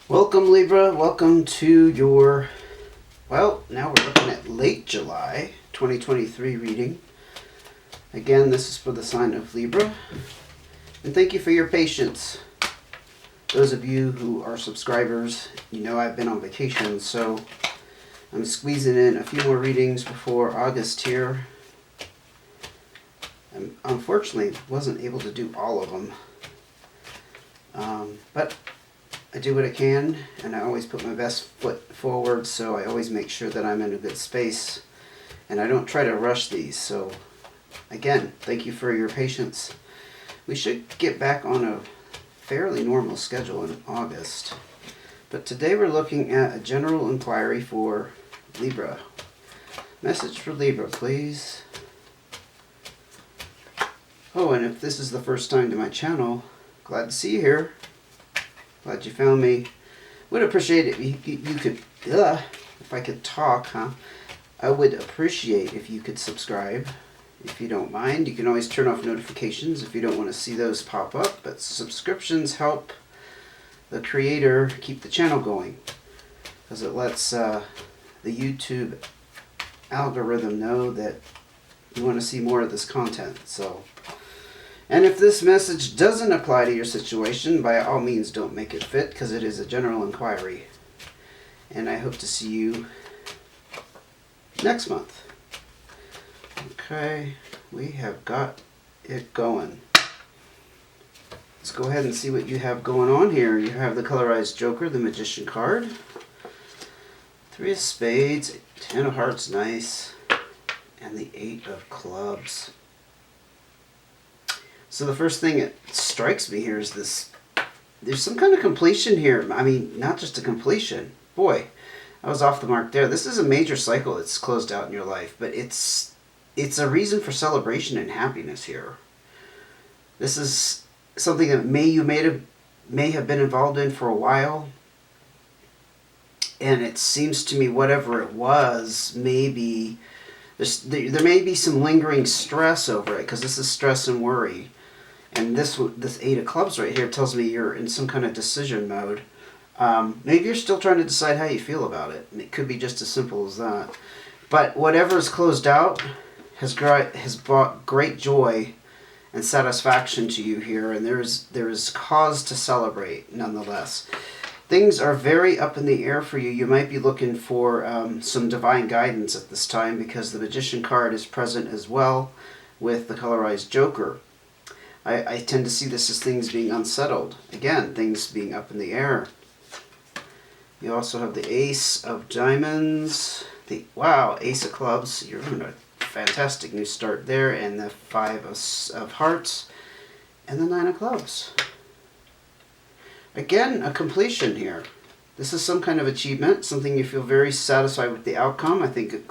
Welcome Libra, welcome to your, now we're looking at late July 2023 reading. Again, this is for the sign of Libra. And thank you for your patience. Those of you who are subscribers, you know I've been on vacation, so I'm squeezing in a few more readings before August here. I unfortunately wasn't able to do all of them. But I do what I can, and I always put my best foot forward, so I always make sure that I'm in a good space, and I don't try to rush these. So again, thank you for your patience. We should get back on a fairly normal schedule in August, but today we're looking at a general inquiry for Libra. Message for Libra, please. Oh, and if this is the first time to my channel, glad to see you here. Glad you found me. Would appreciate it if you could, if I could talk, I would appreciate if you could subscribe, if you don't mind. You can always turn off notifications if you don't want to see those pop up, but subscriptions help the creator keep the channel going, because it lets the YouTube algorithm know that you want to see more of this content. So, and if this message doesn't apply to your situation, by all means don't make it fit, because it is a general inquiry. And I hope to see you next month. Okay, we have got it going. Let's go ahead and see what you have going on here. You have the colorized Joker, the Magician card, 3 of Spades, 10 of Hearts, nice, and the 8 of Clubs. So the first thing that strikes me here is this, there's some kind of completion here. I mean, not just a completion. Boy, I was off the mark there. This is a major cycle that's closed out in your life, but it's a reason for celebration and happiness here. This is something that may have been involved in for a while, and it seems to me whatever it was, maybe there may be some lingering stress over it, because this is stress and worry. And this 8 of Clubs right here tells me you're in some kind of decision mode. Maybe you're still trying to decide how you feel about it. And it could be just as simple as that. But whatever is closed out has brought great joy and satisfaction to you here. And there is cause to celebrate nonetheless. Things are very up in the air for you. You might be looking for some divine guidance at this time, because the Magician card is present as well with the colorized Joker. I tend to see this as things being unsettled. Again, things being up in the air. You also have the Ace of Diamonds. Ace of Clubs. You're having a fantastic new start there. And the 5 of Hearts. And the 9 of Clubs. Again, a completion here. This is some kind of achievement, something you feel very satisfied with the outcome. I think it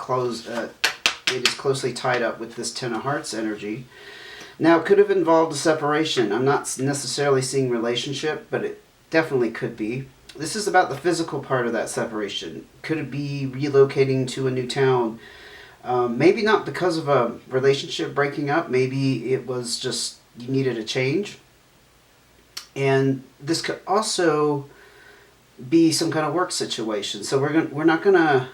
is closely tied up with this 10 of Hearts energy. Now, it could have involved a separation. I'm not necessarily seeing relationship, but it definitely could be. This is about the physical part of that separation. Could it be relocating to a new town? Maybe not because of a relationship breaking up. Maybe it was just you needed a change. And this could also be some kind of work situation. So we're not gonna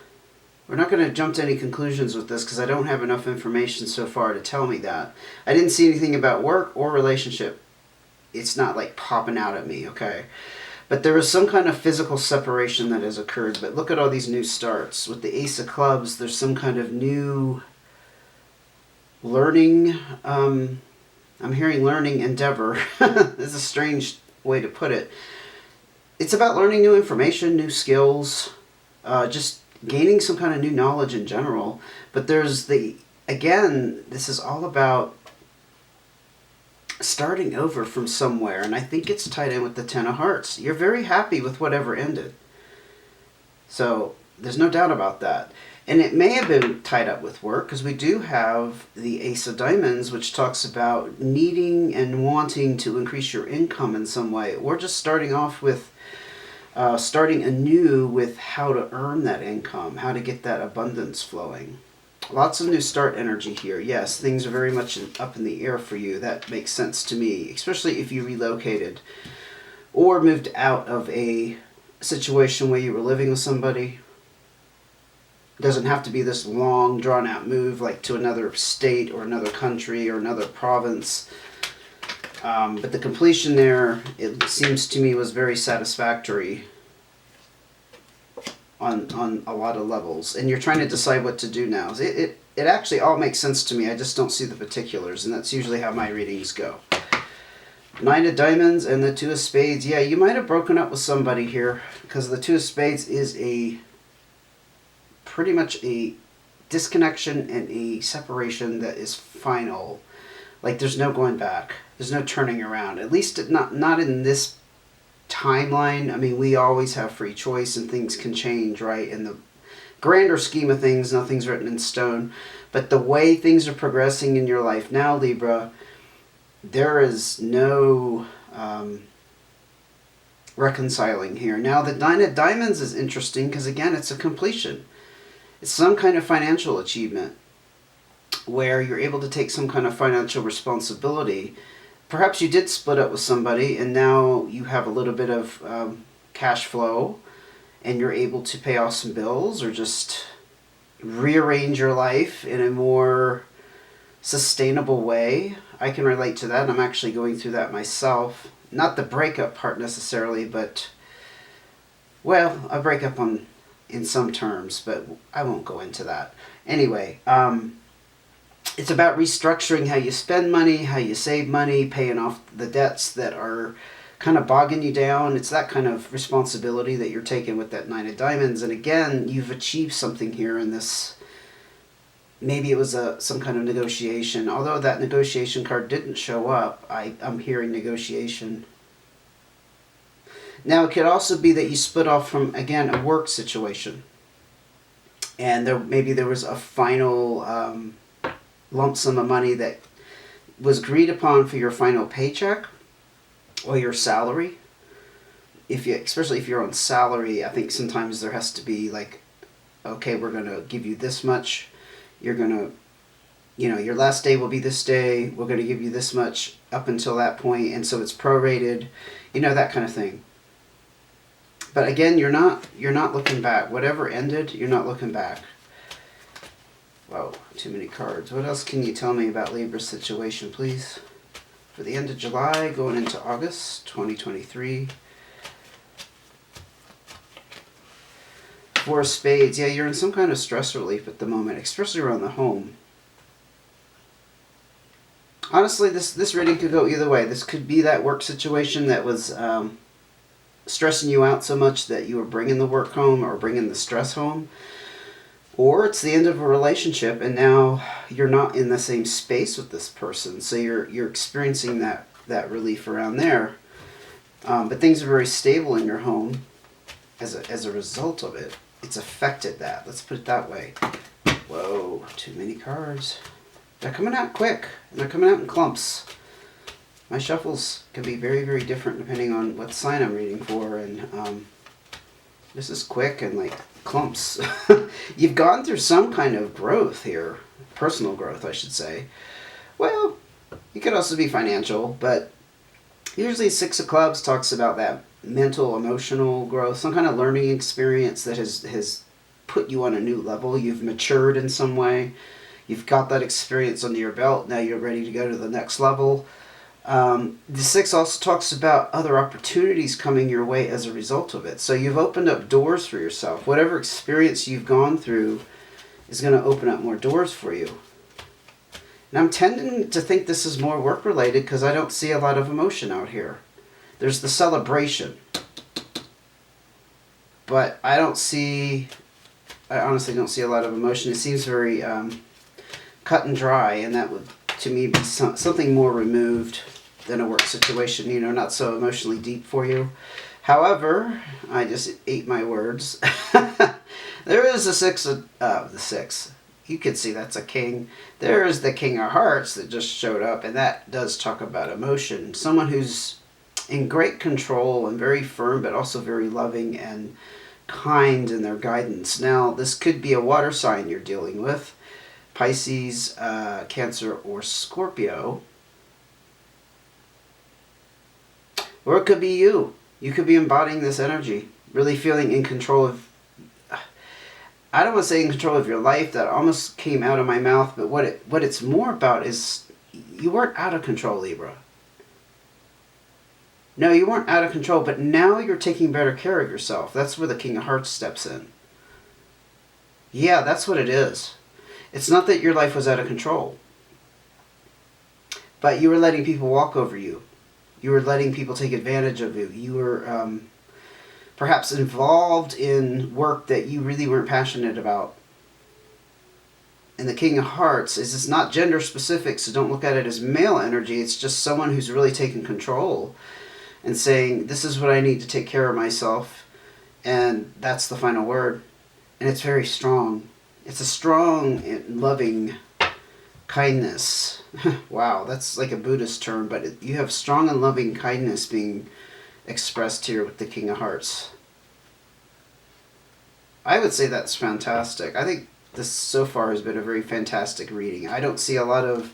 jump to any conclusions with this, because I don't have enough information so far to tell me that. I didn't see anything about work or relationship. It's not like popping out at me, okay? But there is some kind of physical separation that has occurred. But look at all these new starts. With the Ace of Clubs, there's some kind of new learning. I'm hearing learning endeavor. This is a strange way to put it. It's about learning new information, new skills, just gaining some kind of new knowledge in general. But this is all about starting over from somewhere. And I think it's tied in with the 10 of Hearts. You're very happy with whatever ended. So there's no doubt about that. And it may have been tied up with work, because we do have the Ace of Diamonds, which talks about needing and wanting to increase your income in some way. Or just starting off with, starting anew with how to earn that income, how to get that abundance flowing. Lots of new start energy here. Yes, things are very much up in the air for you. That makes sense to me, especially if you relocated or moved out of a situation where you were living with somebody. It doesn't have to be this long, drawn-out move like to another state or another country or another province. But the completion there, it seems to me, was very satisfactory on a lot of levels. And you're trying to decide what to do now. It actually all makes sense to me. I just don't see the particulars, and that's usually how my readings go. Nine of Diamonds and the Two of Spades. Yeah, you might have broken up with somebody here, because the Two of Spades is pretty much a disconnection and a separation that is final. Like, there's no going back. There's no turning around. At least not in this timeline. I mean, we always have free choice and things can change, right? In the grander scheme of things, nothing's written in stone. But the way things are progressing in your life now, Libra, there is no reconciling here. Now, the Nine of Diamonds is interesting because, again, it's a completion. It's some kind of financial achievement where you're able to take some kind of financial responsibility. Perhaps you did split up with somebody and now you have a little bit of cash flow and you're able to pay off some bills or just rearrange your life in a more sustainable way. I can relate to that. I'm actually going through that myself. Not the breakup part necessarily, but, well, a breakup in some terms, but I won't go into that. Anyway, it's about restructuring how you spend money, how you save money, paying off the debts that are kind of bogging you down. It's that kind of responsibility that you're taking with that Nine of Diamonds. And again, you've achieved something here in this. Maybe it was some kind of negotiation. Although that negotiation card didn't show up, I'm hearing negotiation. Now, it could also be that you split off from, again, a work situation. And maybe there was a final lump sum of money that was agreed upon for your final paycheck or your salary. Especially if you're on salary, I think sometimes there has to be like, okay, we're going to give you this much. You're going to, your last day will be this day. We're going to give you this much up until that point, and so it's prorated, that kind of thing. But again, you're not looking back. Whatever ended, you're not looking back. Whoa, too many cards. What else can you tell me about Libra's situation, please? For the end of July, going into August 2023. Four of Spades. Yeah, you're in some kind of stress relief at the moment, especially around the home. Honestly, this reading could go either way. This could be that work situation that was stressing you out so much that you were bringing the work home or bringing the stress home. Or it's the end of a relationship and now you're not in the same space with this person. So you're experiencing that relief around there. But things are very stable in your home as a result of it. It's affected that. Let's put it that way. Whoa, too many cards. They're coming out quick. And they're coming out in clumps. My shuffles can be very, very different depending on what sign I'm reading for. And this is quick and like clumps. You've gone through some kind of growth here. Personal growth, I should say. Well, it could also be financial, but usually Six of Clubs talks about that mental, emotional growth, some kind of learning experience that has put you on a new level. You've matured in some way. You've got that experience under your belt. Now you're ready to go to the next level. The Six also talks about other opportunities coming your way as a result of it. So you've opened up doors for yourself. Whatever experience you've gone through is going to open up more doors for you. And I'm tending to think this is more work-related because I don't see a lot of emotion out here. There's the celebration. But I honestly don't see a lot of emotion. It seems very cut and dry, and that would, to me, be something more removed than a work situation, not so emotionally deep for you. However, I just ate my words. There is the six. You could see that's a king. There is the King of Hearts that just showed up, and that does talk about emotion. Someone who's in great control and very firm, but also very loving and kind in their guidance. Now, this could be a water sign you're dealing with. Pisces, Cancer, or Scorpio. Or it could be you. You could be embodying this energy. Really feeling in control of, I don't want to say in control of your life, that almost came out of my mouth, but what it's more about is you weren't out of control, Libra. No, you weren't out of control, but now you're taking better care of yourself. That's where the King of Hearts steps in. Yeah, that's what it is. It's not that your life was out of control, but you were letting people walk over you. You were letting people take advantage of you. You were perhaps involved in work that you really weren't passionate about. And the King of Hearts is it's not gender specific, so don't look at it as male energy. It's just someone who's really taking control and saying, this is what I need to take care of myself. And that's the final word. And it's very strong. It's a strong and loving kindness. Wow, that's like a Buddhist term, but you have strong and loving kindness being expressed here with the King of Hearts. I would say that's fantastic. I think this so far has been a very fantastic reading. I don't see a lot of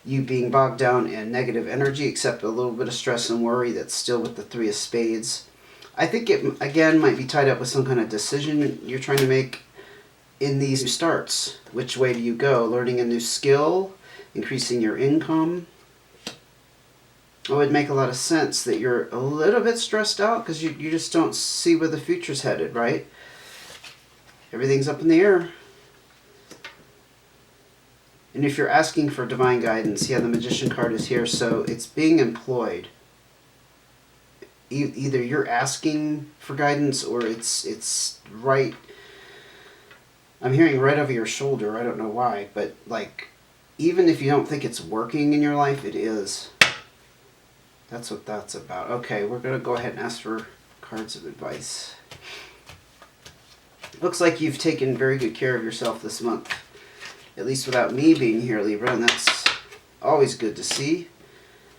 you being bogged down in negative energy, except a little bit of stress and worry that's still with the Three of Spades. I think it, again, might be tied up with some kind of decision you're trying to make in these new starts. Which way do you go? Learning a new skill? Increasing your income? It would make a lot of sense that you're a little bit stressed out because you just don't see where the future's headed, right? Everything's up in the air. And if you're asking for divine guidance, yeah, the Magician card is here, so it's being employed. Either you're asking for guidance or it's right. I'm hearing right over your shoulder. I don't know why, but like, even if you don't think it's working in your life, it is. That's what that's about. Okay, we're going to go ahead and ask for cards of advice. Looks like you've taken very good care of yourself this month. At least without me being here, Libra, and that's always good to see.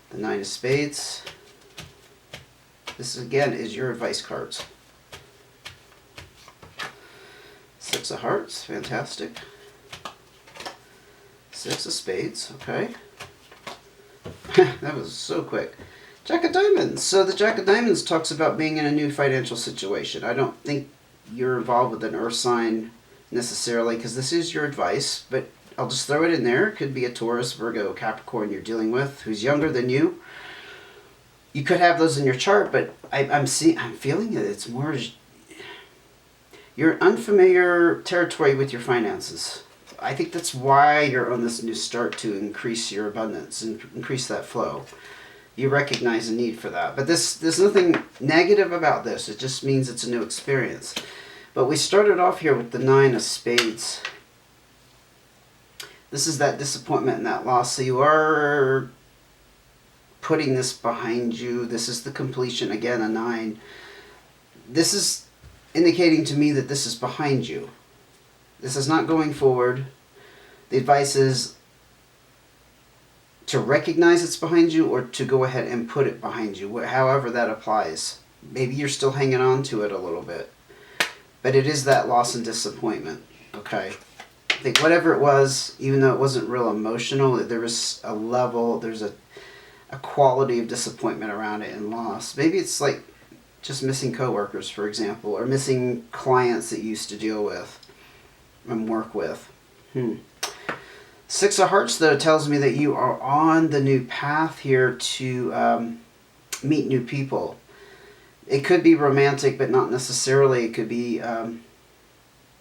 The Nine of Spades. This, again, is your advice cards. Six of Hearts, fantastic. Six of Spades, okay. That was so quick. Jack of Diamonds. So the Jack of Diamonds talks about being in a new financial situation. I don't think you're involved with an earth sign necessarily, because this is your advice, but I'll just throw it in there. It could be a Taurus, Virgo, Capricorn you're dealing with who's younger than you. You could have those in your chart, but I'm feeling it. It's more, you're in unfamiliar territory with your finances. I think that's why you're on this new start, to increase your abundance and increase that flow. You recognize the need for that. But there's nothing negative about this. It just means it's a new experience. But we started off here with the Nine of Spades. This is that disappointment and that loss. So you are putting this behind you. This is the completion. Again, a 9. This is indicating to me that this is behind you. This is not going forward. The advice is to recognize it's behind you, or to go ahead and put it behind you, however that applies. Maybe you're still hanging on to it a little bit. But it is that loss and disappointment, okay? I think whatever it was, even though it wasn't real emotional, there was a level, there's a quality of disappointment around it and loss. Maybe it's like just missing coworkers, for example, or missing clients that you used to deal with and work with. Six of Hearts, though, tells me that you are on the new path here to meet new people. It could be romantic, but not necessarily. It could be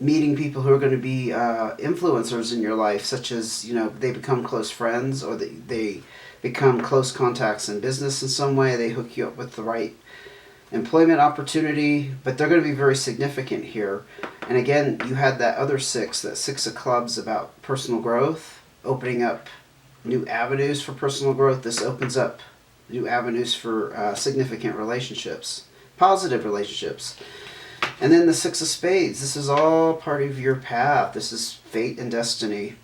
meeting people who are going to be influencers in your life, such as, you know, they become close friends, or they become close contacts in business in some way. They hook you up with the right employment opportunity, but they're going to be very significant here. And again, you had that other six, that Six of Clubs, about personal growth, opening up new avenues for personal growth. This opens up new avenues for significant relationships, positive relationships. And then the Six of Spades, this is all part of your path. This is fate and destiny.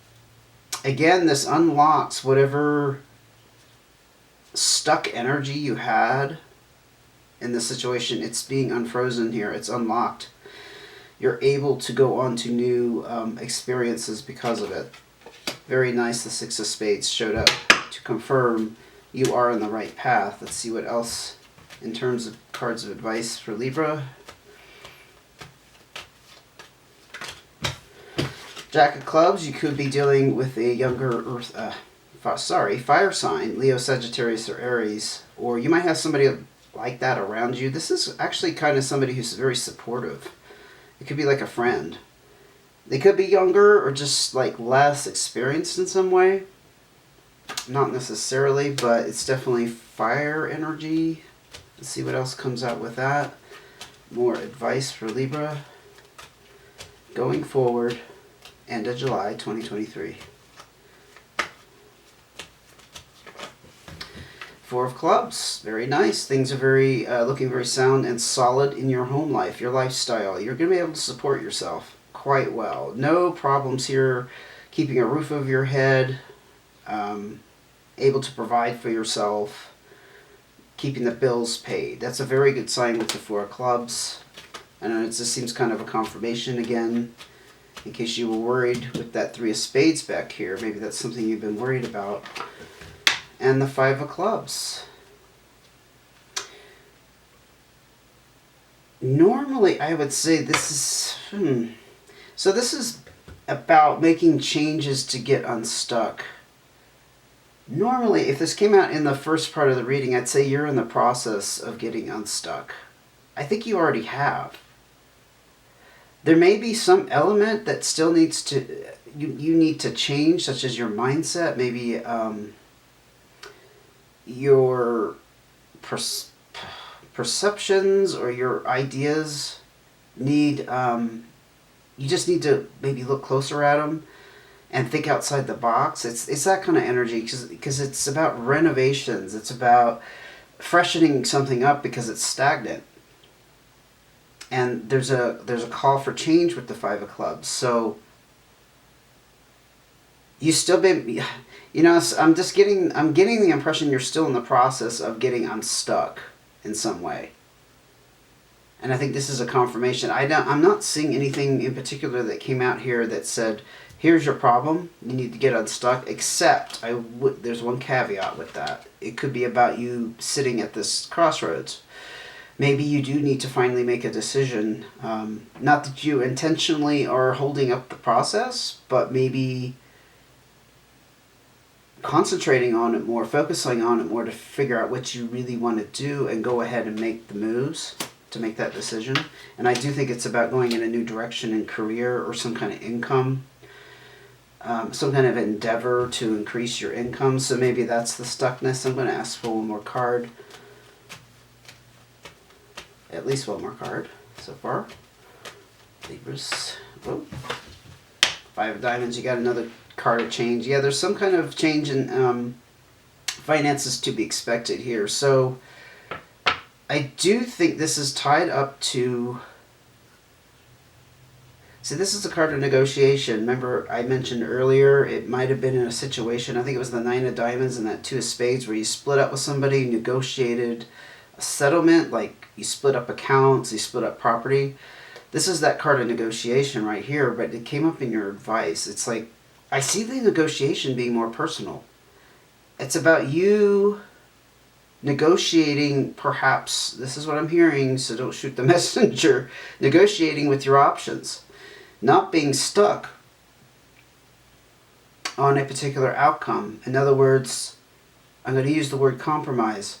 Again, this unlocks whatever stuck energy you had in the situation. It's being unfrozen here. It's unlocked. You're able to go on to new experiences because of it. Very nice. The Six of Spades showed up to confirm you are on the right path. Let's see what else in terms of cards of advice for Libra. Jack of Clubs, you could be dealing with a younger fire sign, Leo, Sagittarius, or Aries. Or you might have somebody like that around you. This is actually kind of somebody who's very supportive. It could be like a friend. They could be younger or just like less experienced in some way. Not necessarily, but it's definitely fire energy. Let's see what else comes out with that. More advice for Libra going forward, end of July 2023. Four of Clubs, very nice. Things are very looking very sound and solid in your home life, your lifestyle. You're going to be able to support yourself quite well. No problems here keeping a roof over your head, able to provide for yourself, keeping the bills paid. That's a very good sign with the Four of Clubs. I know it just seems kind of a confirmation again, in case you were worried with that Three of Spades back here. Maybe that's something you've been worried about. And the Five of Clubs. Normally, I would say this is... So this is about making changes to get unstuck. Normally, if this came out in the first part of the reading, I'd say you're in the process of getting unstuck. I think you already have. There may be some element that still needs to... You need to change, such as your mindset, maybe... your perceptions or your ideas need, you just need to maybe look closer at them and think outside the box. It's that kind of energy because it's about renovations. It's about freshening something up because it's stagnant. And there's a call for change with the Five of Clubs. So you still be... You know, I'm getting the impression you're still in the process of getting unstuck in some way. And I think this is a confirmation. I'm not seeing anything in particular that came out here that said, here's your problem, you need to get unstuck, except there's one caveat with that. It could be about you sitting at this crossroads. Maybe you do need to finally make a decision. Not that you intentionally are holding up the process, but maybe concentrating on it more, focusing on it more to figure out what you really want to do and go ahead and make the moves to make that decision. And I do think it's about going in a new direction in career or some kind of income, some kind of endeavor to increase your income. So maybe that's the stuckness. I'm going to ask for one more card. At least one more card so far. Libras. Whoa. Five of Diamonds. You got another card of change. Yeah, there's some kind of change in finances to be expected here. So I do think this is tied up to... See, this is a card of negotiation. Remember, I mentioned earlier, it might have been in a situation, I think it was the Nine of Diamonds and that Two of Spades, where you split up with somebody, negotiated a settlement, like you split up accounts, you split up property. This is that card of negotiation right here, but it came up in your advice. It's like, I see the negotiation being more personal. It's about you negotiating, perhaps, this is what I'm hearing, so don't shoot the messenger, negotiating with your options. Not being stuck on a particular outcome. In other words, I'm going to use the word compromise.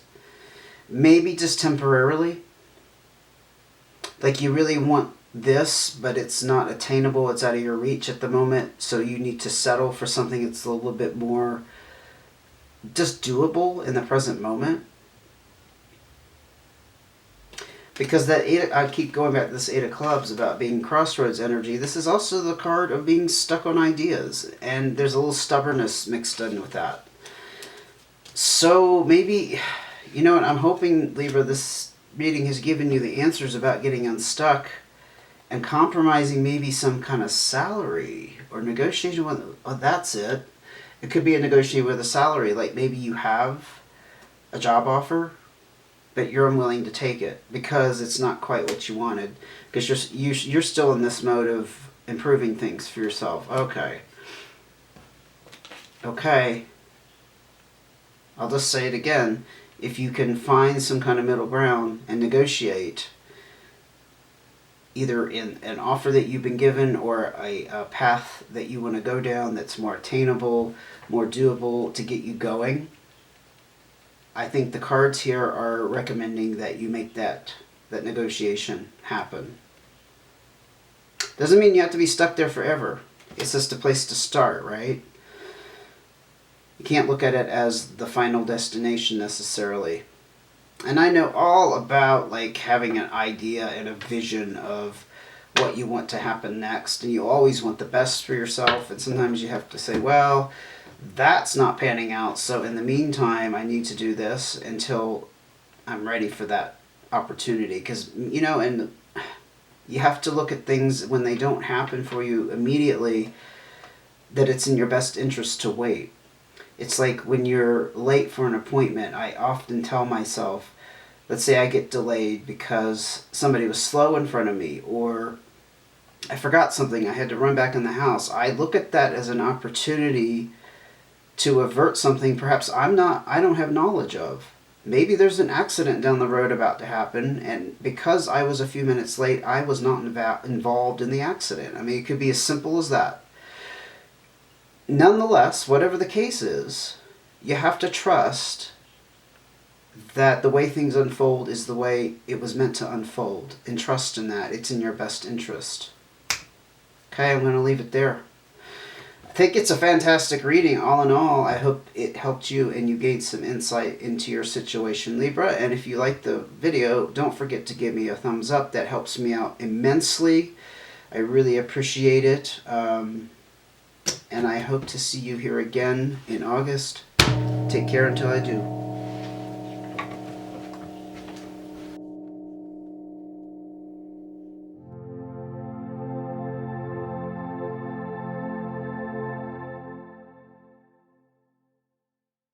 Maybe just temporarily. Like you really want this, but it's not attainable, it's out of your reach at the moment, so you need to settle for something that's a little bit more just doable in the present moment. Because that I keep going back to this Eight of Clubs about being crossroads energy. This is also the card of being stuck on ideas, and there's a little stubbornness mixed in with that. So maybe, you know what, I'm hoping, Libra, this reading has given you the answers about getting unstuck and compromising maybe some kind of salary or negotiation with, oh, that's it. It could be a negotiation with a salary, like maybe you have a job offer, but you're unwilling to take it because it's not quite what you wanted, because you're still in this mode of improving things for yourself. Okay. I'll just say it again. If you can find some kind of middle ground and negotiate, either in an offer that you've been given or a path that you want to go down that's more attainable, more doable to get you going. I think the cards here are recommending that you make that negotiation happen. Doesn't mean you have to be stuck there forever. It's just a place to start, right? You can't look at it as the final destination necessarily. And I know all about like having an idea and a vision of what you want to happen next, and you always want the best for yourself, and sometimes you have to say, well, that's not panning out, so in the meantime I need to do this until I'm ready for that opportunity. Because, you know, and you have to look at things when they don't happen for you immediately, that it's in your best interest to wait. It's like when you're late for an appointment, I often tell myself, let's say I get delayed because somebody was slow in front of me, or I forgot something, I had to run back in the house. I look at that as an opportunity to avert something perhaps I don't have knowledge of. Maybe there's an accident down the road about to happen, and because I was a few minutes late, I was not involved in the accident. I mean, it could be as simple as that. Nonetheless, whatever the case is, you have to trust that the way things unfold is the way it was meant to unfold, and trust in that. It's in your best interest. Okay, I'm going to leave it there. I think it's a fantastic reading. All in all, I hope it helped you and you gained some insight into your situation, Libra. And if you like the video, don't forget to give me a thumbs up. That helps me out immensely. I really appreciate it. And I hope to see you here again in August. Take care until I do.